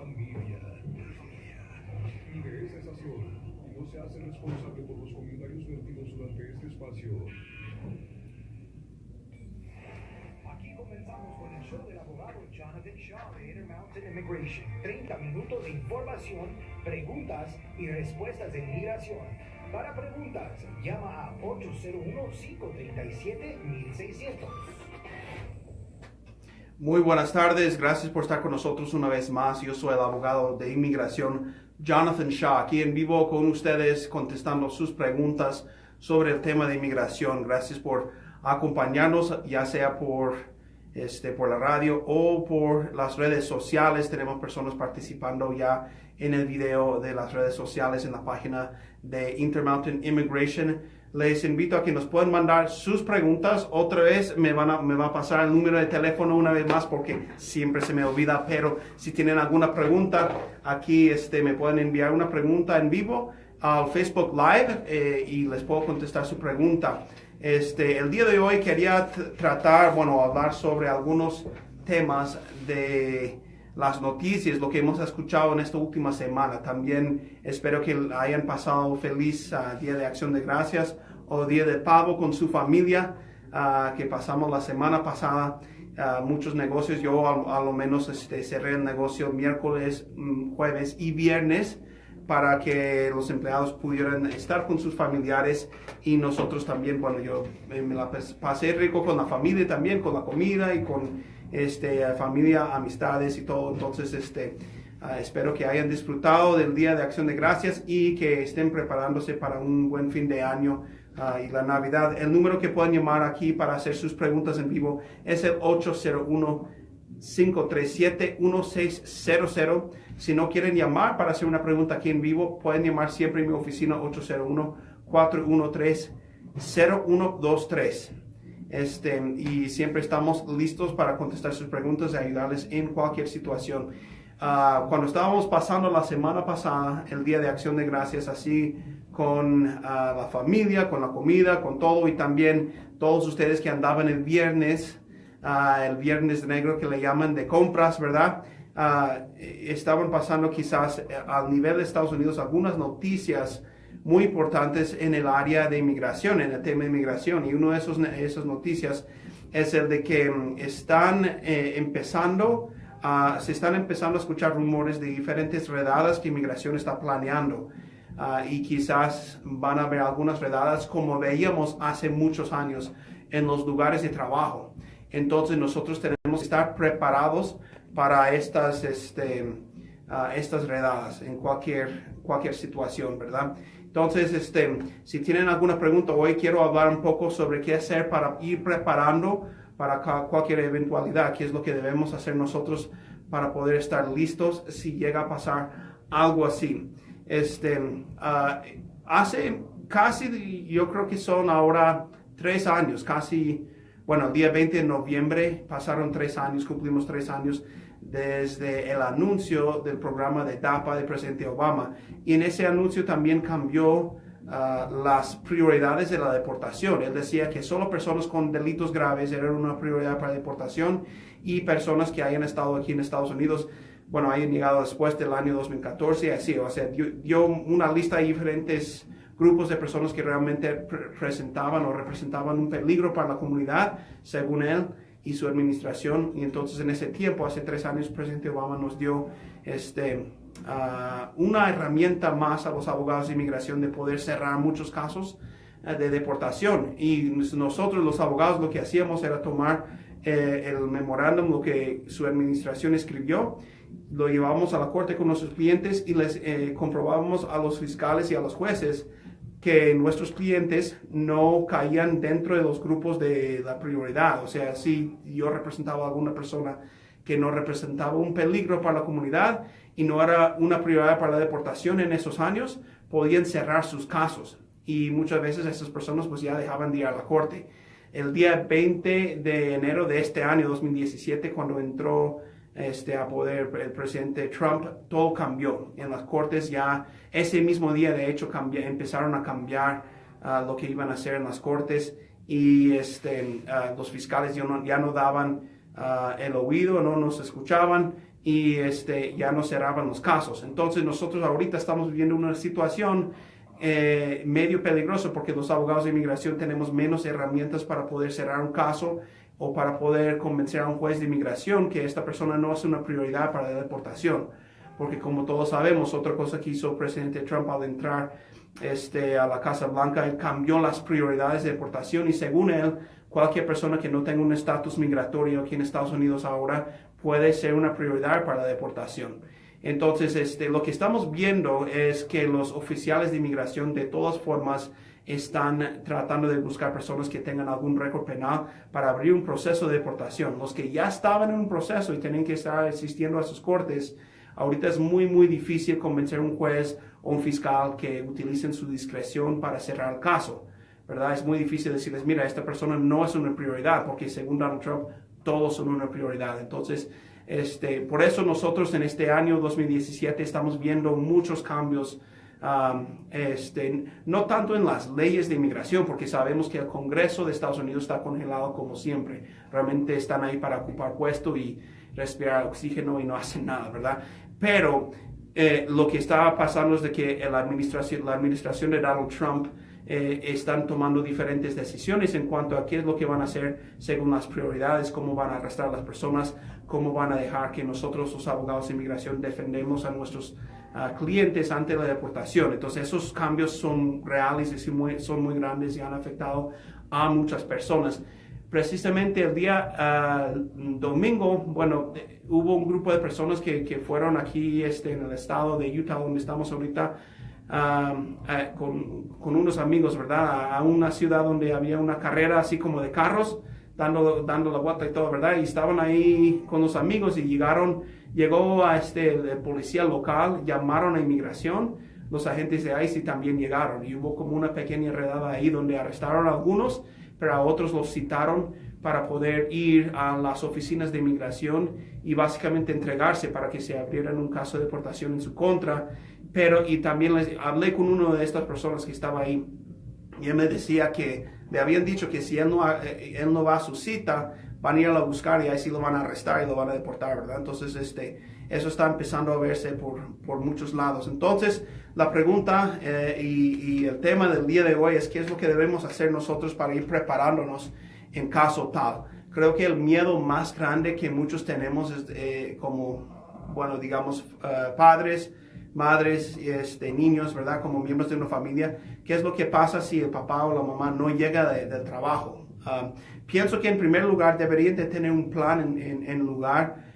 familia. Y de esa estación no se hace responsable por los comentarios vertidos durante este espacio. Aquí comenzamos con el show del abogado Jonathan Shaw de Intermountain Immigration. 30 minutos de información, preguntas y respuestas de inmigración. Para preguntas, llama a 801-537-1600. Muy buenas tardes, gracias por estar con nosotros una vez más. Yo soy el abogado de inmigración Jonathan Shaw, aquí en vivo con ustedes contestando sus preguntas sobre el tema de inmigración. Gracias por acompañarnos, ya sea por la radio o por las redes sociales. Tenemos personas participando ya en el video de las redes sociales en la página de Intermountain Immigration. Les invito a que nos puedan mandar sus preguntas. Otra vez me va a pasar el número de teléfono una vez más porque siempre se me olvida, pero si tienen alguna pregunta, aquí me pueden enviar una pregunta en vivo al Facebook Live y les puedo contestar su pregunta. El día de hoy quería hablar sobre algunos temas de las noticias, lo que hemos escuchado en esta última semana. También espero que hayan pasado feliz Día de Acción de Gracias o Día del Pavo con su familia, que pasamos la semana pasada. Muchos negocios, yo a lo menos cerré el negocio miércoles, jueves y viernes para que los empleados pudieran estar con sus familiares y nosotros también. Yo me la pasé rico con la familia también, con la comida y con familia, amistades y todo. Entonces, espero que hayan disfrutado del Día de Acción de Gracias y que estén preparándose para un buen fin de año y la Navidad. El número que pueden llamar aquí para hacer sus preguntas en vivo es el 801-537-1600. Si no quieren llamar para hacer una pregunta aquí en vivo, pueden llamar siempre en mi oficina 801-413-0123. Y siempre estamos listos para contestar sus preguntas y ayudarles en cualquier situación. Cuando estábamos pasando la semana pasada, el Día de Acción de Gracias, así con la familia, con la comida, con todo, y también todos ustedes que andaban el viernes negro que le llaman de compras, ¿verdad? Estaban pasando quizás al nivel de Estados Unidos algunas noticias muy importantes en el área de inmigración, en el tema de inmigración, y una de esas noticias es el de que se están empezando a escuchar rumores de diferentes redadas que inmigración está planeando, y quizás van a haber algunas redadas como veíamos hace muchos años en los lugares de trabajo. Entonces nosotros tenemos que estar preparados para estas redadas en cualquier situación, ¿verdad? Entonces, si tienen alguna pregunta, hoy quiero hablar un poco sobre qué hacer para ir preparando para cualquier eventualidad, qué es lo que debemos hacer nosotros para poder estar listos si llega a pasar algo así. Hace casi, yo creo que son ahora 3 años, el día 20 de noviembre pasaron 3 años, cumplimos 3 años desde el anuncio del programa de DAPA del presidente Obama. Y en ese anuncio también cambió las prioridades de la deportación. Él decía que solo personas con delitos graves eran una prioridad para deportación, y personas que hayan estado aquí en Estados Unidos, hayan llegado después del año 2014, así, dio una lista de diferentes grupos de personas que realmente representaban un peligro para la comunidad, según él y su administración. Y entonces en ese tiempo, hace 3 años, el presidente Obama nos dio una herramienta más a los abogados de inmigración de poder cerrar muchos casos de deportación. Y nosotros los abogados lo que hacíamos era tomar el memorándum, lo que su administración escribió, lo llevábamos a la corte con nuestros clientes y les comprobábamos a los fiscales y a los jueces que nuestros clientes no caían dentro de los grupos de la prioridad. O sea, si yo representaba a alguna persona que no representaba un peligro para la comunidad y no era una prioridad para la deportación en esos años, podían cerrar sus casos. Y muchas veces esas personas pues ya dejaban de ir a la corte. El día 20 de enero de este año, 2017, cuando entró a poder el presidente Trump, todo cambió en las cortes. Ya ese mismo día, de hecho, empezaron a cambiar lo que iban a hacer en las cortes, y los fiscales ya no daban el oído, no nos escuchaban, y ya no cerraban los casos. Entonces nosotros ahorita estamos viviendo una situación medio peligrosa porque los abogados de inmigración tenemos menos herramientas para poder cerrar un caso o para poder convencer a un juez de inmigración que esta persona no es una prioridad para la deportación. Porque como todos sabemos, otra cosa que hizo el presidente Trump al entrar a la Casa Blanca, él cambió las prioridades de deportación y según él, cualquier persona que no tenga un estatus migratorio aquí en Estados Unidos ahora puede ser una prioridad para la deportación. Entonces, lo que estamos viendo es que los oficiales de inmigración de todas formas están tratando de buscar personas que tengan algún récord penal para abrir un proceso de deportación. Los que ya estaban en un proceso y tienen que estar asistiendo a sus cortes, ahorita es muy, muy difícil convencer a un juez o un fiscal que utilicen su discreción para cerrar el caso, ¿verdad? Es muy difícil decirles, mira, esta persona no es una prioridad, porque según Donald Trump, todos son una prioridad. Entonces, por eso nosotros en este año 2017 estamos viendo muchos cambios, no tanto en las leyes de inmigración, porque sabemos que el Congreso de Estados Unidos está congelado como siempre. Realmente están ahí para ocupar puesto y respirar oxígeno y no hacen nada, ¿verdad? Pero lo que está pasando es de que la administración de Donald Trump están tomando diferentes decisiones en cuanto a qué es lo que van a hacer según las prioridades, cómo van a arrestar a las personas, cómo van a dejar que nosotros, los abogados de inmigración, defendemos a nuestros clientes ante la deportación. Entonces esos cambios son reales y son muy grandes y han afectado a muchas personas. Precisamente el día domingo, bueno, hubo un grupo de personas que fueron aquí en el estado de Utah, donde estamos ahorita, con unos amigos, ¿verdad? A una ciudad donde había una carrera así como de carros, dando la vuelta y todo, ¿verdad? Y estaban ahí con los amigos y llegó el policía local, llamaron a inmigración, los agentes de ICE también llegaron y hubo como una pequeña redada ahí donde arrestaron a algunos, pero a otros los citaron para poder ir a las oficinas de inmigración y básicamente entregarse para que se abrieran un caso de deportación en su contra. Y también hablé con una de estas personas que estaba ahí y él me decía que le habían dicho que si él no va a su cita, van a ir a buscar y ahí sí lo van a arrestar y lo van a deportar, ¿verdad? Entonces, eso está empezando a verse por muchos lados. Entonces, la pregunta y el tema del día de hoy es qué es lo que debemos hacer nosotros para ir preparándonos en caso tal. Creo que el miedo más grande que muchos tenemos es como, bueno, digamos, padres, madres, niños, ¿verdad? Como miembros de una familia, ¿qué es lo que pasa si el papá o la mamá no llega del trabajo? Pienso que en primer lugar deberían de tener un plan en lugar,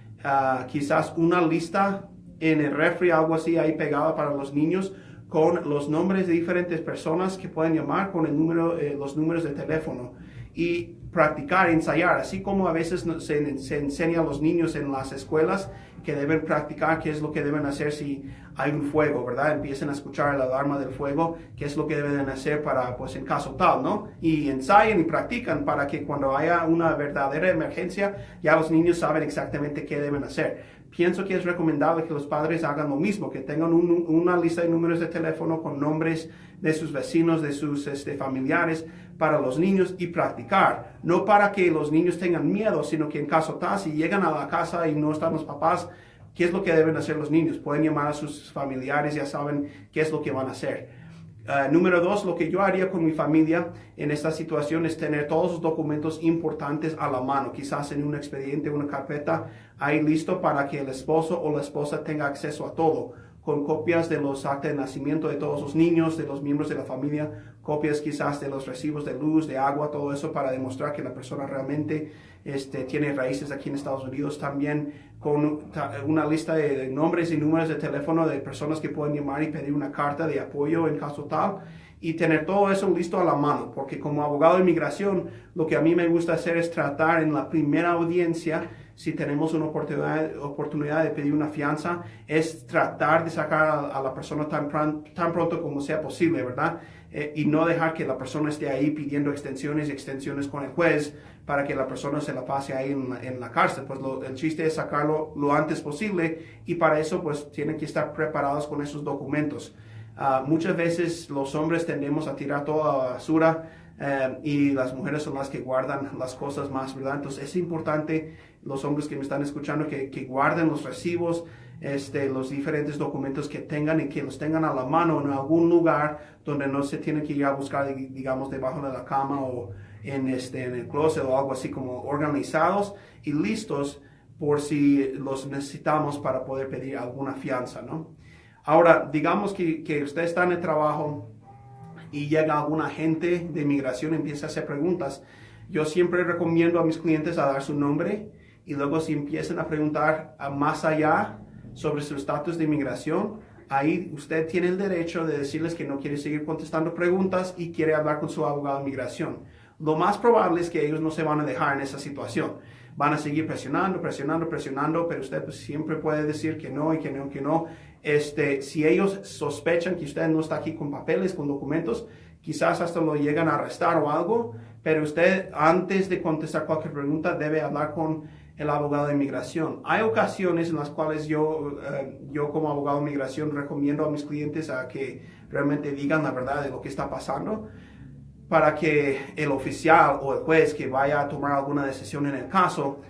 quizás una lista en el refri, algo así ahí pegada para los niños, con los nombres de diferentes personas que pueden llamar, con los números de teléfono y practicar, ensayar, así como a veces se enseña a los niños en las escuelas que deben practicar qué es lo que deben hacer si hay un fuego, ¿verdad? Empiecen a escuchar la alarma del fuego, qué es lo que deben hacer para, pues en caso tal, ¿no? Y ensayen y practican para que cuando haya una verdadera emergencia, ya los niños saben exactamente qué deben hacer. Pienso que es recomendable que los padres hagan lo mismo, que tengan una lista de números de teléfono con nombres de sus vecinos, de sus familiares para los niños y practicar. No para que los niños tengan miedo, sino que en caso tal, si llegan a la casa y no están los papás, ¿qué es lo que deben hacer los niños? Pueden llamar a sus familiares, ya saben qué es lo que van a hacer. Número 2, lo que yo haría con mi familia en esta situación es tener todos los documentos importantes a la mano, quizás en un expediente, una carpeta, ahí listo para que el esposo o la esposa tenga acceso a todo, con copias de los actas de nacimiento de todos los niños, de los miembros de la familia, copias quizás de los recibos de luz, de agua, todo eso para demostrar que la persona realmente tiene raíces aquí en Estados Unidos. También con una lista de nombres y números de teléfono de personas que pueden llamar y pedir una carta de apoyo en caso tal. Y tener todo eso listo a la mano, porque como abogado de inmigración, lo que a mí me gusta hacer es tratar en la primera audiencia, si tenemos una oportunidad de pedir una fianza, es tratar de sacar a la persona tan pronto como sea posible, ¿verdad? Y no dejar que la persona esté ahí pidiendo extensiones y extensiones con el juez para que la persona se la pase ahí en la cárcel. Pues el chiste es sacarlo lo antes posible y para eso pues tienen que estar preparados con esos documentos. Muchas veces los hombres tendemos a tirar toda la basura y las mujeres son las que guardan las cosas más, ¿verdad? Entonces es importante, los hombres que me están escuchando, que guarden los recibos, los diferentes documentos que tengan y que los tengan a la mano en algún lugar donde no se tienen que ir a buscar, digamos, debajo de la cama o en el closet o algo así, como organizados y listos por si los necesitamos para poder pedir alguna fianza, ¿no? Ahora, digamos que usted está en el trabajo y llega algún agente de inmigración y empieza a hacer preguntas. Yo siempre recomiendo a mis clientes a dar su nombre y luego si empiezan a preguntar más allá sobre su estatus de inmigración, ahí usted tiene el derecho de decirles que no quiere seguir contestando preguntas y quiere hablar con su abogado de inmigración. Lo más probable es que ellos no se van a dejar en esa situación. Van a seguir presionando, pero usted pues siempre puede decir que no y que no, que no. Si ellos sospechan que usted no está aquí con papeles, con documentos, quizás hasta lo llegan a arrestar o algo, pero usted antes de contestar cualquier pregunta debe hablar con el abogado de inmigración. Hay ocasiones en las cuales yo como abogado de inmigración recomiendo a mis clientes a que realmente digan la verdad de lo que está pasando, para que el oficial o el juez que vaya a tomar alguna decisión en el caso,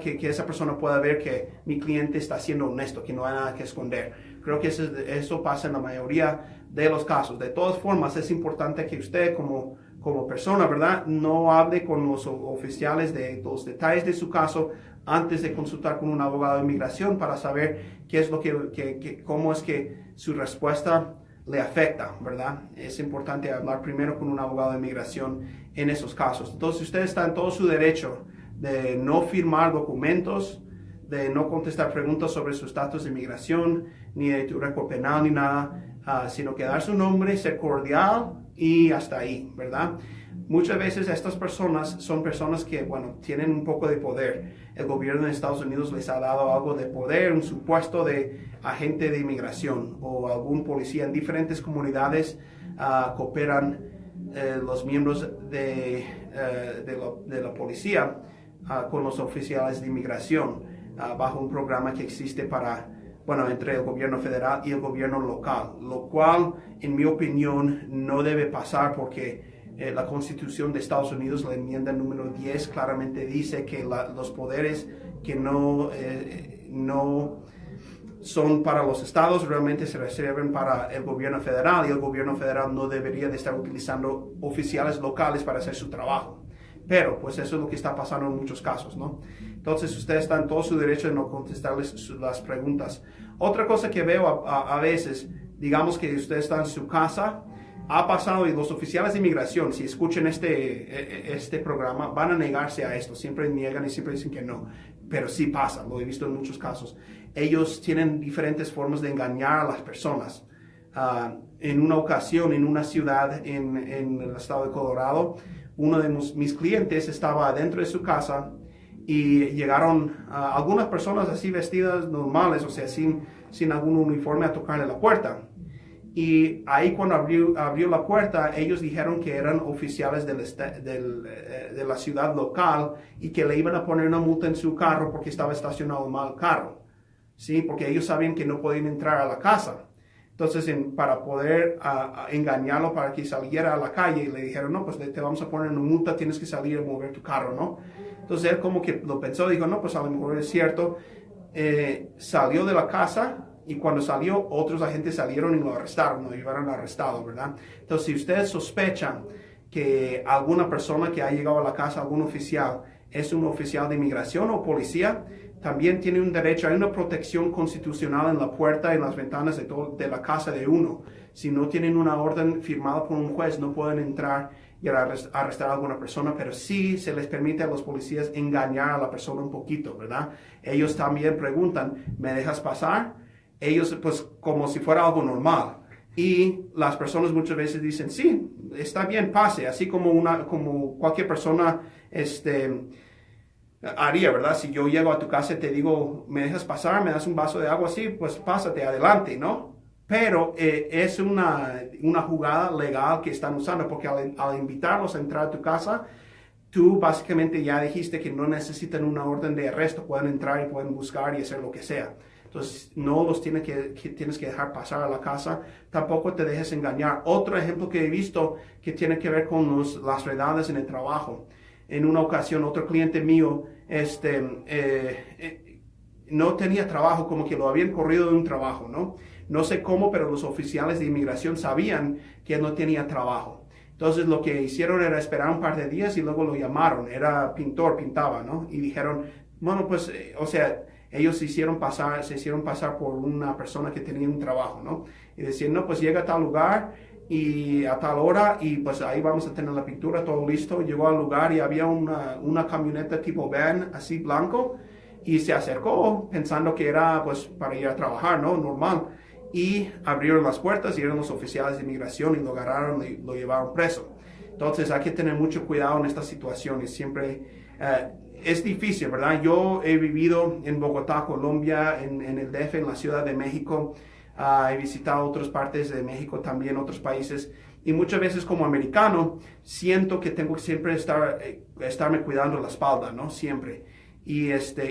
que esa persona pueda ver que mi cliente está siendo honesto, que no hay nada que esconder. Creo que eso pasa en la mayoría de los casos. De todas formas, es importante que usted como persona, ¿verdad?, no hable con los oficiales de los detalles de su caso antes de consultar con un abogado de inmigración para saber qué es lo cómo es que su respuesta le afecta, ¿verdad? Es importante hablar primero con un abogado de inmigración en esos casos. Entonces, usted está en todo su derecho de no firmar documentos, de no contestar preguntas sobre su estatus de inmigración, ni de tu récord penal, ni nada, sino que dar su nombre, ser cordial y hasta ahí, ¿verdad? Muchas veces estas personas son personas que, bueno, tienen un poco de poder. El gobierno de Estados Unidos les ha dado algo de poder, un supuesto de agente de inmigración o algún policía. En diferentes comunidades cooperan los miembros de la policía con los oficiales de inmigración bajo un programa que existe entre el gobierno federal y el gobierno local, lo cual, en mi opinión, no debe pasar porque la Constitución de Estados Unidos, la enmienda número 10, claramente dice que los poderes que no son para los estados realmente se reservan para el gobierno federal, y el gobierno federal no debería de estar utilizando oficiales locales para hacer su trabajo. Pero pues eso es lo que está pasando en muchos casos, ¿no? Entonces usted está en todo su derecho de no contestarles las preguntas. Otra cosa que veo a veces, digamos que usted está en su casa, ha pasado, y los oficiales de inmigración, si escuchan este programa, van a negarse a esto. Siempre niegan y siempre dicen que no. Pero sí pasa, lo he visto en muchos casos. Ellos tienen diferentes formas de engañar a las personas. En una ocasión, en una ciudad en el estado de Colorado, uno de mis clientes estaba dentro de su casa y llegaron algunas personas así vestidas normales, o sea, sin algún uniforme, a tocarle la puerta. Y ahí cuando abrió la puerta, ellos dijeron que eran oficiales de la ciudad local y que le iban a poner una multa en su carro porque estaba estacionado mal el carro, ¿sí? Porque ellos sabían que no podían entrar a la casa. Entonces, para poder engañarlo para que saliera a la calle, le dijeron, no, pues te vamos a poner una multa, tienes que salir a mover tu carro, ¿no? Entonces, él como que lo pensó, dijo, no, pues a lo mejor es cierto. Salió de la casa, y cuando salió, otros agentes salieron y lo arrestaron, lo llevaron arrestado, ¿verdad? Entonces, si ustedes sospechan que alguna persona que ha llegado a la casa, algún oficial, es un oficial de inmigración o policía, también tiene un derecho, hay una protección constitucional en la puerta y en las ventanas de la casa de uno. Si no tienen una orden firmada por un juez, no pueden entrar y arrestar a alguna persona, pero sí se les permite a los policías engañar a la persona un poquito, ¿verdad? Ellos también preguntan, ¿me dejas pasar? Ellos, pues, como si fuera algo normal. Y las personas muchas veces dicen, sí, está bien, pase, así como cualquier persona haría, ¿verdad? Si yo llego a tu casa y te digo, ¿me dejas pasar? ¿Me das un vaso de agua así? Pues pásate, adelante, ¿no? Pero es una jugada legal que están usando, porque al invitarlos a entrar a tu casa, tú básicamente ya dijiste que no necesitan una orden de arresto, pueden entrar y pueden buscar y hacer lo que sea. Entonces, no los tienes que dejar pasar a la casa. Tampoco te dejes engañar. Otro ejemplo que he visto que tiene que ver con las redadas en el trabajo. En una ocasión, otro cliente mío, no tenía trabajo, como que lo habían corrido de un trabajo, ¿no? No sé cómo, pero los oficiales de inmigración sabían que él no tenía trabajo. Entonces lo que hicieron era esperar un par de días y luego lo llamaron. Era pintor, pintaba, ¿no? Y dijeron, bueno, pues, ellos se hicieron pasar por una persona que tenía un trabajo, ¿no? Y decían, no, pues llega a tal lugar y a tal hora y pues ahí vamos a tener la pintura, todo listo. Llegó al lugar y había una camioneta tipo van, así blanco, y se acercó pensando que era pues para ir a trabajar, ¿no? Normal. Y abrieron las puertas y eran los oficiales de inmigración y lo agarraron y lo llevaron preso. Entonces hay que tener mucho cuidado en estas situaciones. Siempre es difícil, ¿verdad? Yo he vivido en Bogotá, Colombia, en el DF, en la Ciudad de México. He visitado otras partes de México también, otros países. Y muchas veces como americano siento que tengo que siempre estarme cuidando la espalda, ¿no? Siempre. Y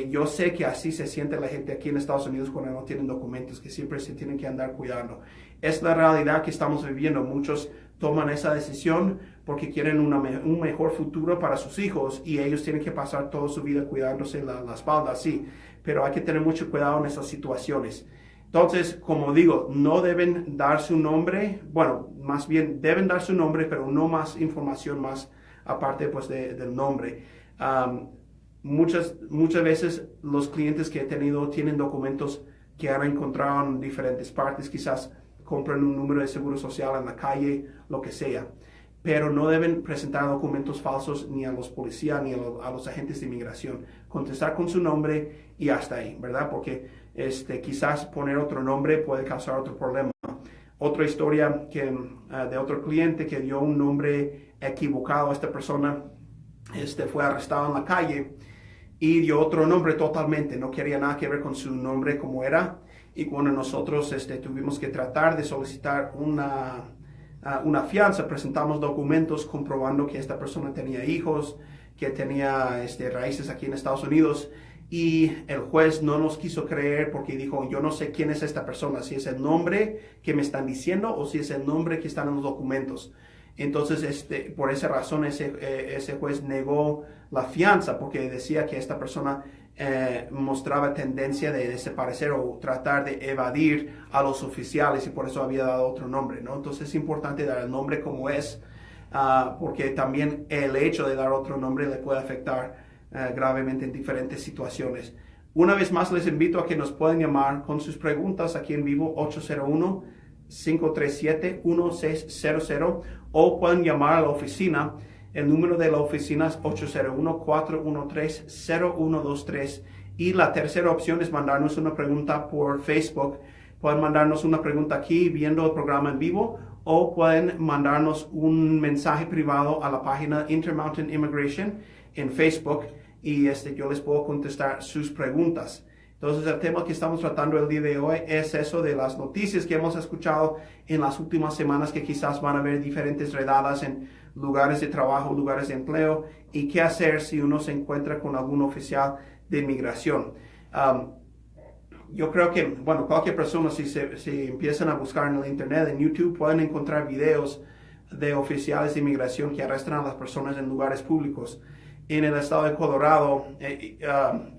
yo sé que así se siente la gente aquí en Estados Unidos cuando no tienen documentos, que siempre se tienen que andar cuidando. Es la realidad que estamos viviendo. Muchos toman esa decisión porque quieren un mejor futuro para sus hijos y ellos tienen que pasar toda su vida cuidándose la espalda, sí. Pero hay que tener mucho cuidado en esas situaciones. Entonces, como digo, no deben dar su nombre, bueno, más bien deben dar su nombre, pero no más información más aparte pues del nombre. Muchas veces los clientes que he tenido tienen documentos que han encontrado en diferentes partes, quizás compran un número de seguro social en la calle, lo que sea, pero no deben presentar documentos falsos ni a los policías ni a los agentes de inmigración. Contestar con su nombre y hasta ahí, ¿verdad? Porque quizás poner otro nombre puede causar otro problema. Otra historia de otro cliente que dio un nombre equivocado a esta persona, fue arrestado en la calle y dio otro nombre totalmente, no quería nada que ver con su nombre como era. Y cuando nosotros tuvimos que tratar de solicitar una fianza, presentamos documentos comprobando que esta persona tenía hijos, que tenía raíces aquí en Estados Unidos, y el juez no nos quiso creer porque dijo, yo no sé quién es esta persona, si es el nombre que me están diciendo o si es el nombre que está en los documentos. Entonces, por esa razón, ese juez negó la fianza porque decía que esta persona mostraba tendencia de desaparecer o tratar de evadir a los oficiales y por eso había dado otro nombre, ¿no? Entonces es importante dar el nombre como es, porque también el hecho de dar otro nombre le puede afectar gravemente en diferentes situaciones. Una vez más les invito a que nos puedan llamar con sus preguntas aquí en vivo 801-537-1600 o pueden llamar a la oficina. El número de la oficina es 801-413-0123 y la tercera opción es mandarnos una pregunta por Facebook. Pueden mandarnos una pregunta aquí viendo el programa en vivo o pueden mandarnos un mensaje privado a la página Intermountain Immigration en Facebook y yo les puedo contestar sus preguntas. Entonces el tema que estamos tratando el día de hoy es eso de las noticias que hemos escuchado en las últimas semanas, que quizás van a haber diferentes redadas en lugares de trabajo, lugares de empleo, y qué hacer si uno se encuentra con algún oficial de inmigración. Yo creo que, bueno, cualquier persona, si empiezan a buscar en el internet, en YouTube, pueden encontrar videos de oficiales de inmigración que arrestan a las personas en lugares públicos. En el estado de Colorado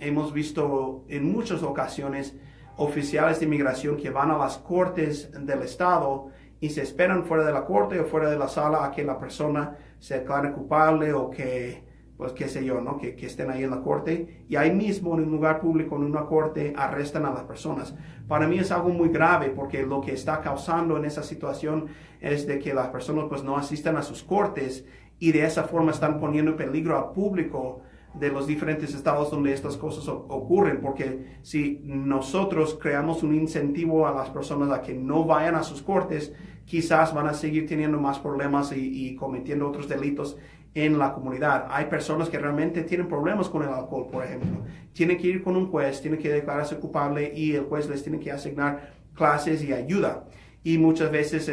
hemos visto en muchas ocasiones oficiales de inmigración que van a las cortes del estado y se esperan fuera de la corte o fuera de la sala a que la persona se declare culpable o que, pues qué sé yo, ¿no? Que estén ahí en la corte y ahí mismo en un lugar público, en una corte, arrestan a las personas. Para mí es algo muy grave porque lo que está causando en esa situación es de que las personas pues no asistan a sus cortes y de esa forma están poniendo en peligro al público de los diferentes estados donde estas cosas ocurren, porque si nosotros creamos un incentivo a las personas a que no vayan a sus cortes, quizás van a seguir teniendo más problemas y cometiendo otros delitos en la comunidad. Hay personas que realmente tienen problemas con el alcohol, por ejemplo. Tienen que ir con un juez, tienen que declararse culpable y el juez les tiene que asignar clases y ayuda. Y muchas veces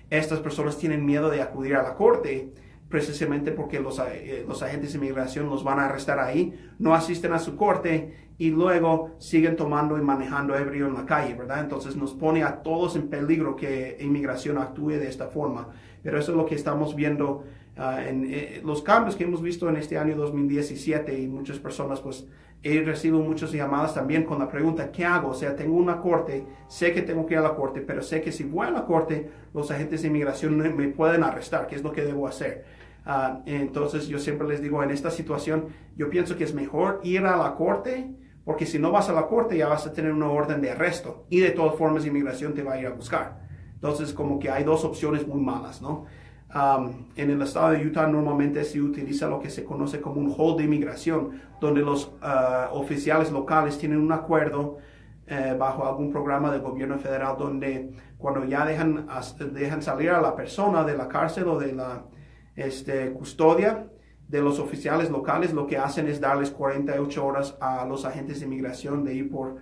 estas personas tienen miedo de acudir a la corte precisamente porque los agentes de inmigración los van a arrestar ahí, no asisten a su corte y luego siguen tomando y manejando ebrio en la calle, ¿verdad? Entonces nos pone a todos en peligro que inmigración actúe de esta forma. Pero eso es lo que estamos viendo en los cambios que hemos visto en este año 2017, y muchas personas pues he recibido muchas llamadas también con la pregunta, ¿qué hago? O sea, tengo una corte, sé que tengo que ir a la corte, pero sé que si voy a la corte, los agentes de inmigración me pueden arrestar. ¿Qué es lo que debo hacer? Entonces yo siempre les digo, en esta situación, yo pienso que es mejor ir a la corte, porque si no vas a la corte ya vas a tener una orden de arresto y de todas formas inmigración te va a ir a buscar. Entonces como que hay dos opciones muy malas, ¿no? En el estado de Utah normalmente se utiliza lo que se conoce como un hold de inmigración, donde los oficiales locales tienen un acuerdo bajo algún programa del gobierno federal, donde cuando ya dejan salir a la persona de la cárcel o de la custodia de los oficiales locales, lo que hacen es darles 48 horas a los agentes de inmigración de ir por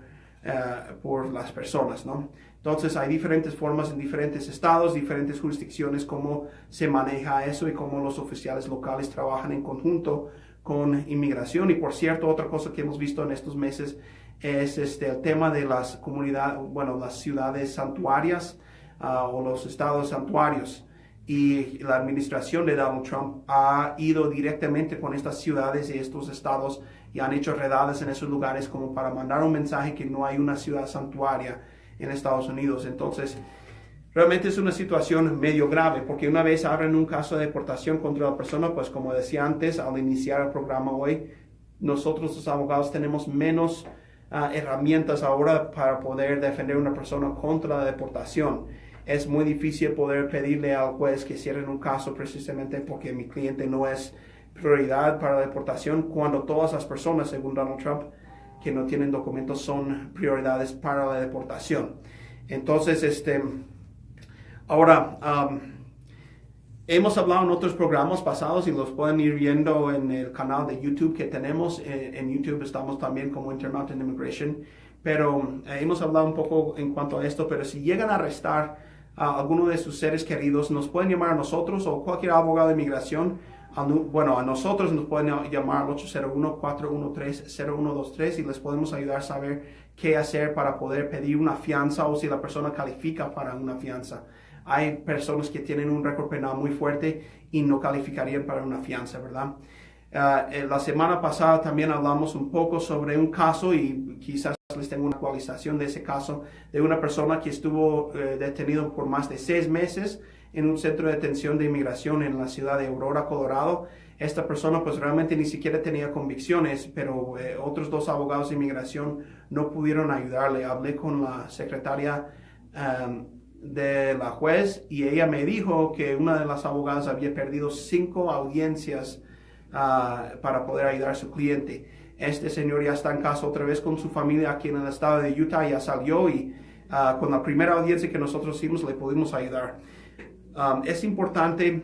las personas, ¿no? Entonces hay diferentes formas en diferentes estados, diferentes jurisdicciones, cómo se maneja eso y cómo los oficiales locales trabajan en conjunto con inmigración. Y por cierto, otra cosa que hemos visto en estos meses es el tema de las comunidades, bueno, las ciudades santuarias o los estados santuarios. Y la administración de Donald Trump ha ido directamente con estas ciudades y estos estados y han hecho redadas en esos lugares como para mandar un mensaje que no hay una ciudad santuaria en Estados Unidos. Entonces, realmente es una situación medio grave, porque una vez abren un caso de deportación contra la persona, pues como decía antes, al iniciar el programa hoy, nosotros los abogados tenemos menos herramientas ahora para poder defender a una persona contra la deportación. Es muy difícil poder pedirle al juez que cierren un caso precisamente porque mi cliente no es prioridad para la deportación, cuando todas las personas, según Donald Trump, que no tienen documentos son prioridades para la deportación. Entonces, ahora, hemos hablado en otros programas pasados y los pueden ir viendo en el canal de YouTube que tenemos. En YouTube estamos también como Intermountain Immigration, pero hemos hablado un poco en cuanto a esto. Pero si llegan a arrestar a alguno de sus seres queridos, nos pueden llamar a nosotros o cualquier abogado de inmigración. Bueno, a nosotros nos pueden llamar al 801-413-0123 y les podemos ayudar a saber qué hacer para poder pedir una fianza o si la persona califica para una fianza. Hay personas que tienen un récord penal muy fuerte y no calificarían para una fianza, ¿verdad? La semana pasada también hablamos un poco sobre un caso y quizás les tengo una actualización de ese caso de una persona que estuvo detenido por más de 6 meses en un centro de detención de inmigración en la ciudad de Aurora, Colorado. Esta persona pues realmente ni siquiera tenía convicciones, pero otros 2 abogados de inmigración no pudieron ayudarle. Hablé con la secretaria de la juez y ella me dijo que una de las abogadas había perdido 5 audiencias para poder ayudar a su cliente. Este señor ya está en casa otra vez con su familia aquí en el estado de Utah, ya salió y con la primera audiencia que nosotros hicimos le pudimos ayudar. Es importante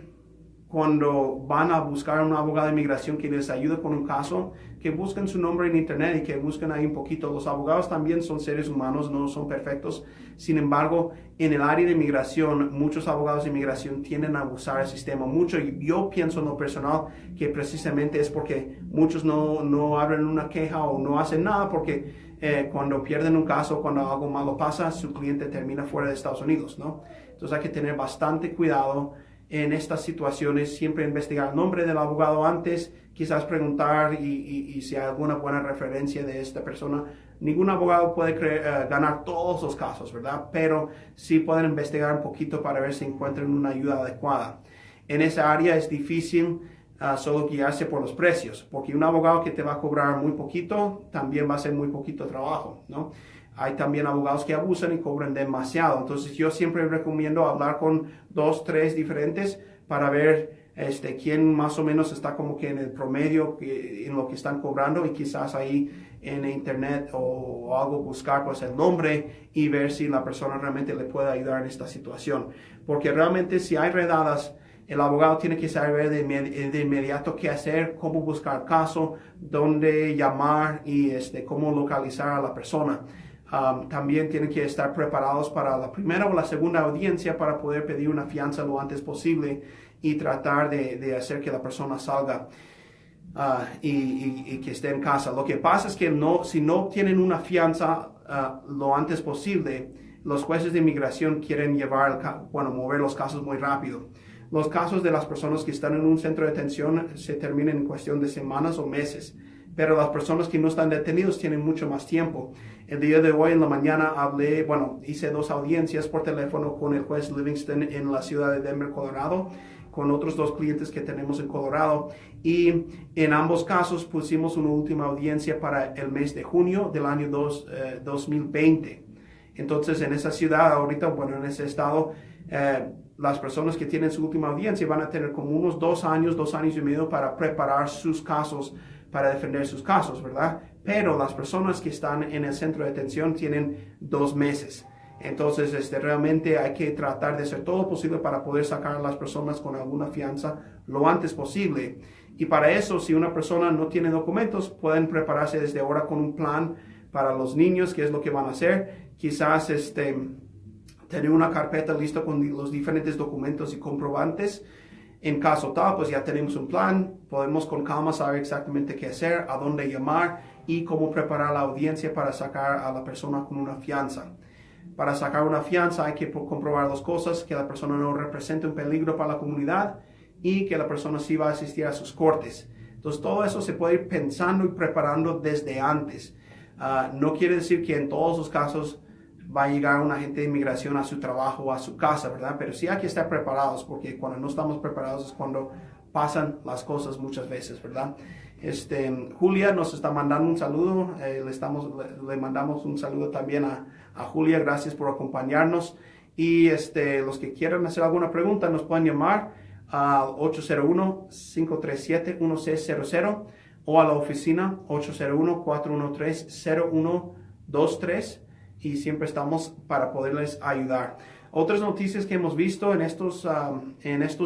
cuando van a buscar a un abogado de inmigración que les ayude con un caso, que busquen su nombre en internet y que busquen ahí un poquito. Los abogados también son seres humanos, no son perfectos. Sin embargo, en el área de inmigración, muchos abogados de inmigración tienden a abusar el sistema mucho. Y yo pienso en lo personal que precisamente es porque muchos no abren una queja o no hacen nada porque cuando pierden un caso, cuando algo malo pasa, su cliente termina fuera de Estados Unidos, ¿no? Entonces hay que tener bastante cuidado en estas situaciones, siempre investigar el nombre del abogado antes, quizás preguntar y si hay alguna buena referencia de esta persona. Ningún abogado puede ganar todos los casos, ¿verdad? Pero sí pueden investigar un poquito para ver si encuentran una ayuda adecuada. En esa área es difícil solo guiarse por los precios, porque un abogado que te va a cobrar muy poquito, también va a hacer muy poquito trabajo, ¿no? Hay también abogados que abusan y cobran demasiado. Entonces yo siempre recomiendo hablar con 2, 3 diferentes para ver quién más o menos está como que en el promedio en lo que están cobrando, y quizás ahí en internet o algo buscar pues el nombre y ver si la persona realmente le puede ayudar en esta situación. Porque realmente si hay redadas, el abogado tiene que saber de inmediato qué hacer, cómo buscar caso, dónde llamar y cómo localizar a la persona. También tienen que estar preparados para la primera o la segunda audiencia para poder pedir una fianza lo antes posible y tratar de hacer que la persona salga y que esté en casa. Lo que pasa es que si no obtienen una fianza lo antes posible, los jueces de inmigración quieren mover los casos muy rápido. Los casos de las personas que están en un centro de detención se terminan en cuestión de semanas o meses, pero las personas que no están detenidos tienen mucho más tiempo. El día de hoy en la mañana hice 2 audiencias por teléfono con el juez Livingston en la ciudad de Denver, Colorado, con otros 2 clientes que tenemos en Colorado, y en ambos casos pusimos una última audiencia para el mes de junio del año 2020. Entonces en esa ciudad ahorita, en ese estado, las personas que tienen su última audiencia van a tener como unos 2 años y medio para preparar sus casos, para defender sus casos, ¿verdad? Pero las personas que están en el centro de detención tienen 2 meses. Entonces, realmente hay que tratar de hacer todo lo posible para poder sacar a las personas con alguna fianza lo antes posible. Y para eso, si una persona no tiene documentos, pueden prepararse desde ahora con un plan para los niños, qué es lo que van a hacer. Quizás tener una carpeta lista con los diferentes documentos y comprobantes. En caso tal, pues ya tenemos un plan, podemos con calma saber exactamente qué hacer, a dónde llamar y cómo preparar la audiencia para sacar a la persona con una fianza. Para sacar una fianza hay que comprobar 2 cosas: que la persona no represente un peligro para la comunidad y que la persona sí va a asistir a sus cortes. Entonces todo eso se puede ir pensando y preparando desde antes. No quiere decir que en todos los casos va a llegar un agente de inmigración a su trabajo o a su casa, ¿verdad? Pero sí hay que estar preparados, porque cuando no estamos preparados es cuando pasan las cosas muchas veces, ¿verdad? Julia nos está mandando un saludo, le mandamos un saludo también a Julia, gracias por acompañarnos. Y los que quieran hacer alguna pregunta nos pueden llamar al 801-537-1600 o a la oficina 801-413-0123. Y siempre estamos para poderles ayudar. Otras noticias que hemos visto en estos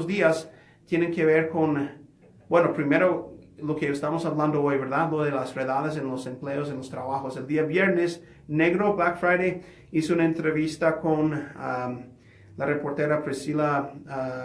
días tienen que ver con, primero lo que estamos hablando hoy, ¿verdad? Lo de las redadas en los empleos, en los trabajos. El día viernes, negro, Black Friday, hizo una entrevista con la reportera Priscila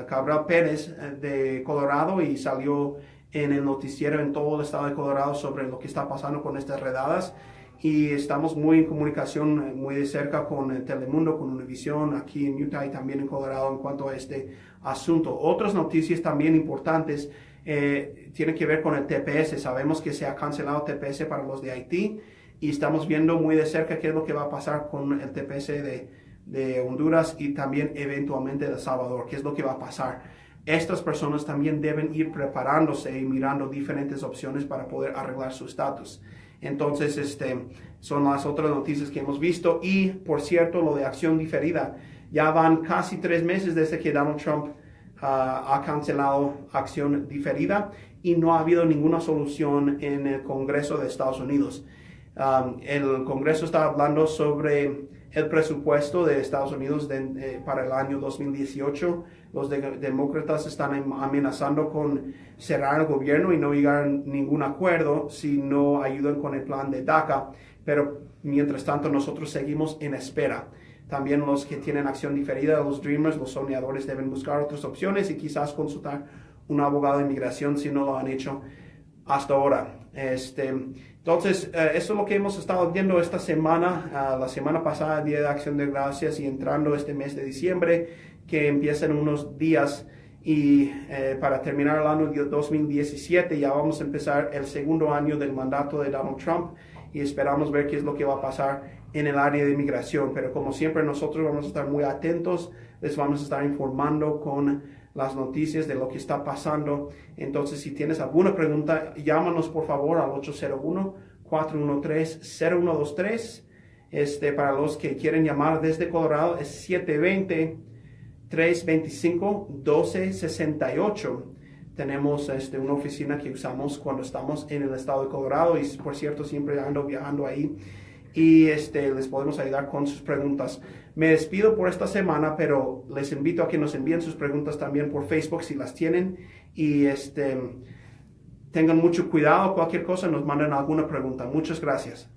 Cabral Pérez de Colorado, y salió en el noticiero en todo el estado de Colorado sobre lo que está pasando con estas redadas. Y estamos muy en comunicación, muy de cerca con Telemundo, con Univision, aquí en Utah y también en Colorado en cuanto a este asunto. Otras noticias también importantes tienen que ver con el TPS. Sabemos que se ha cancelado el TPS para los de Haití y estamos viendo muy de cerca qué es lo que va a pasar con el TPS de Honduras y también eventualmente de El Salvador, qué es lo que va a pasar. Estas personas también deben ir preparándose y mirando diferentes opciones para poder arreglar su estatus. Entonces, son las otras noticias que hemos visto. Y, por cierto, lo de acción diferida. Ya van casi 3 meses desde que Donald Trump ha cancelado acción diferida y no ha habido ninguna solución en el Congreso de Estados Unidos. El Congreso está hablando sobre el presupuesto de Estados Unidos para el año 2018. Los demócratas están amenazando con cerrar el gobierno y no llegar a ningún acuerdo si no ayudan con el plan de DACA. Pero mientras tanto nosotros seguimos en espera. También los que tienen acción diferida, los Dreamers, los soñadores, deben buscar otras opciones y quizás consultar un abogado de inmigración si no lo han hecho hasta ahora. Entonces, eso es lo que hemos estado viendo esta semana, la semana pasada, Día de Acción de Gracias, y entrando este mes de diciembre, que empieza en unos días, y para terminar el año 2017 ya vamos a empezar el segundo año del mandato de Donald Trump, y esperamos ver qué es lo que va a pasar en el área de inmigración. Pero como siempre, nosotros vamos a estar muy atentos, les vamos a estar informando con las noticias de lo que está pasando. Entonces, si tienes alguna pregunta, llámanos por favor al 801-413-0123. Para los que quieren llamar desde Colorado es 720-325-1268. Tenemos una oficina que usamos cuando estamos en el estado de Colorado, y por cierto siempre ando viajando ahí, y les podemos ayudar con sus preguntas. Me despido por esta semana, pero les invito a que nos envíen sus preguntas también por Facebook si las tienen, y tengan mucho cuidado. Cualquier cosa nos manden alguna pregunta. Muchas gracias.